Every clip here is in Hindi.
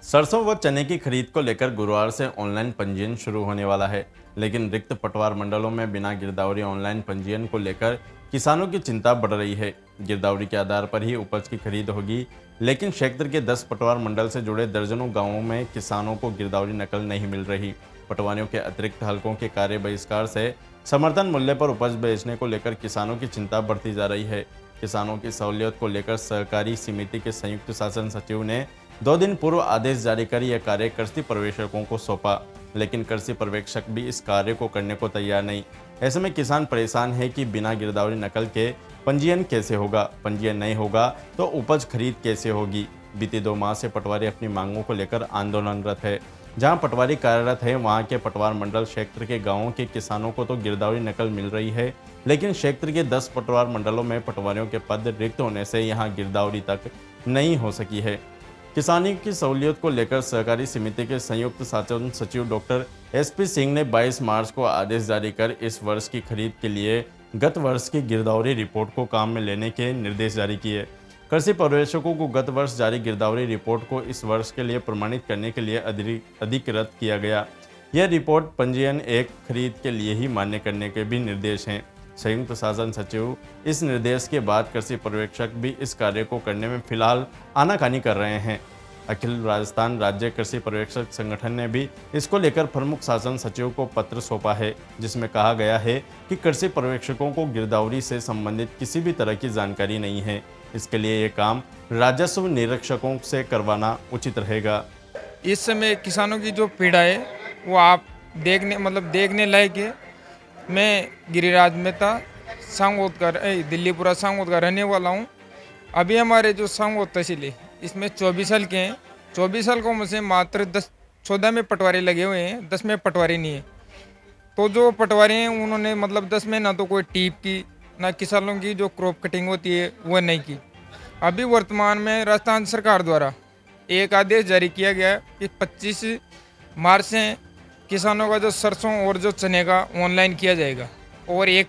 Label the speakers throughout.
Speaker 1: सरसों व चने की खरीद को लेकर गुरुवार से ऑनलाइन पंजीयन शुरू होने वाला है, लेकिन रिक्त पटवार मंडलों में बिना गिरदावरी ऑनलाइन पंजीयन को लेकर किसानों की चिंता बढ़ रही है। गिरदावरी के आधार पर ही उपज की खरीद होगी, लेकिन क्षेत्र के 10 पटवार मंडल से जुड़े दर्जनों गांवों में किसानों को गिरदावरी नकल नहीं मिल रही। पटवारियों के अतिरिक्त हलकों के कार्य बहिष्कार से समर्थन मूल्य पर उपज बेचने को लेकर किसानों की चिंता बढ़ती जा रही है। किसानों की सहूलियत को लेकर सहकारी समिति के संयुक्त शासन सचिव ने 2 दिन पूर्व आदेश जारी कर यह कार्य कृषि पर्यवेक्षकों को सौंपा, लेकिन कृषि पर्यवेक्षक भी इस कार्य को करने को तैयार नहीं। ऐसे में किसान परेशान है कि बिना गिरदावरी नकल के पंजीयन कैसे होगा, पंजीयन नहीं होगा तो उपज खरीद कैसे होगी। बीते 2 माह से पटवारी अपनी मांगों को लेकर आंदोलनरत है। जहां पटवारी कार्यरत है, वहां के पटवार मंडल क्षेत्र के गांवों के किसानों को तो गिरदावरी नकल मिल रही है, लेकिन क्षेत्र के 10 पटवार मंडलों में पटवारियों के पद रिक्त होने से यहां गिरदावरी तक नहीं हो सकी है। किसानी की सहूलियत को लेकर सहकारी समिति के संयुक्त शासन सचिव डॉक्टर एसपी सिंह ने 22 मार्च को आदेश जारी कर इस वर्ष की खरीद के लिए गत वर्ष की गिरदावरी रिपोर्ट को काम में लेने के निर्देश जारी किए। कृषि पर्यवेक्षकों को गत वर्ष जारी गिरदावरी रिपोर्ट को इस वर्ष के लिए प्रमाणित करने के लिए अधिकृत किया गया। यह रिपोर्ट पंजीयन 1 खरीद के लिए ही मान्य करने के भी निर्देश हैं। संयुक्त शासन सचिव इस निर्देश के बाद कृषि पर्यवेक्षक भी इस कार्य को करने में फिलहाल आनाकानी कर रहे हैं। अखिल राजस्थान राज्य कृषि पर्यवेक्षक संगठन ने भी इसको लेकर प्रमुख शासन सचिव को पत्र सौंपा है, जिसमें कहा गया है कि कृषि पर्यवेक्षकों को गिरदावरी से संबंधित किसी भी तरह की जानकारी नहीं है। इसके लिए ये काम राजस्व निरीक्षकों से करवाना उचित रहेगा।
Speaker 2: इस समय किसानों की जो पीड़ा है वो आप देखने लायक है। मैं गिरिराज मेहता सांगोद का दिल्लीपुरा सांगोद का रहने वाला हूँ। अभी हमारे जो सांगोद तहसील है इसमें 24 साल के हैं। 24 साल को में से मात्र 14 में पटवारी लगे हुए हैं, 10 में पटवारी नहीं है। तो जो पटवारी हैं उन्होंने 10 में ना तो कोई टीप की, ना किसानों की जो क्रॉप कटिंग होती है वह नहीं की। अभी वर्तमान में राजस्थान सरकार द्वारा एक आदेश जारी किया गया कि 25 मार्च से किसानों का जो सरसों और जो चने का ऑनलाइन किया जाएगा और 1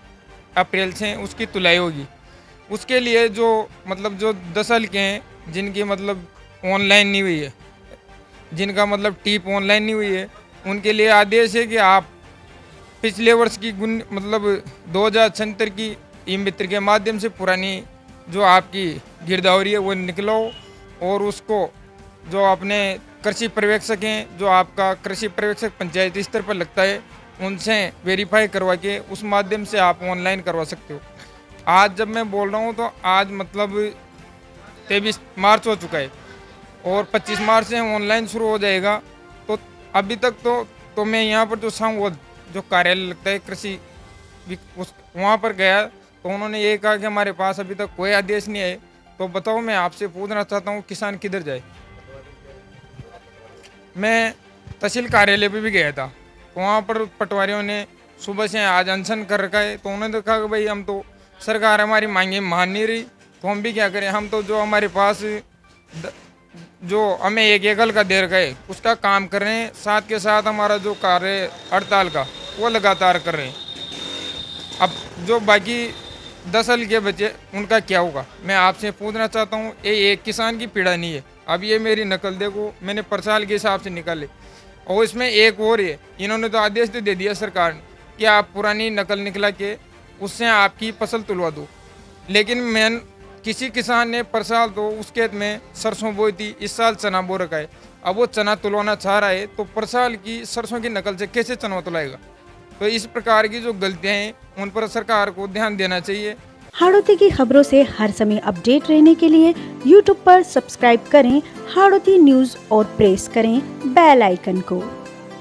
Speaker 2: अप्रैल से उसकी तुलाई होगी। उसके लिए जो 10 साल के हैं जिनकी ऑनलाइन नहीं हुई है, जिनका टीप ऑनलाइन नहीं हुई है, उनके लिए आदेश है कि आप पिछले वर्ष की 2076 की ई मित्र के माध्यम से पुरानी जो आपकी गिरदावरी है वो निकलाओ और उसको जो अपने कृषि पर्यवेक्षक हैं, जो आपका कृषि पर्यवेक्षक पंचायती स्तर पर लगता है, उनसे वेरीफाई करवा के उस माध्यम से आप ऑनलाइन करवा सकते हो। आज जब मैं बोल रहा हूँ तो आज 23 मार्च हो चुका है और 25 मार्च से ऑनलाइन शुरू हो जाएगा। तो अभी तक तो मैं यहाँ पर जो सांगोद जो कार्यालय लगता है कृषि वहाँ पर गया तो उन्होंने ये कहा कि हमारे पास अभी तक कोई आदेश नहीं है। तो बताओ, मैं आपसे पूछना चाहता हूँ किसान किधर जाए। मैं तहसील कार्यालय पे भी गया था, तो वहाँ पर पटवारियों ने सुबह से आज अनशन कर रखा है। तो उन्होंने कहा कि भाई हम तो सरकार हमारी मांगे मान नहीं रही, तो हम भी क्या करें। हम तो जो हमारे पास जो हमें 1 एकड़ का दे रखा है उसका काम कर रहे हैं, साथ के साथ हमारा जो कार्य हड़ताल का वो लगातार कर रहे हैं। अब जो बाकी 10 साल के बच्चे उनका क्या होगा, मैं आपसे पूछना चाहता हूँ। ये एक किसान की पीड़ा नहीं है। अब ये मेरी नकल देखो, मैंने परसाल के हिसाब से निकाले और इसमें एक और है, इन्होंने तो आदेश दे दिया सरकार ने कि आप पुरानी नकल निकला के उससे आपकी फसल तुलवा दो। लेकिन किसी किसान ने परसाल तो उस खेत में सरसों बोई थी, इस साल चना बो रखा है। अब वो चना तुलवाना चाह रहा है तो परसाल की सरसों की नकल से कैसे चना तुलाएगा। तो इस प्रकार की जो गलतियाँ हैं उन पर सरकार को ध्यान देना चाहिए।
Speaker 3: हाड़ौती की खबरों से हर समय अपडेट रहने के लिए YouTube पर सब्सक्राइब करें हाड़ौती न्यूज और प्रेस करें बेल आइकन को।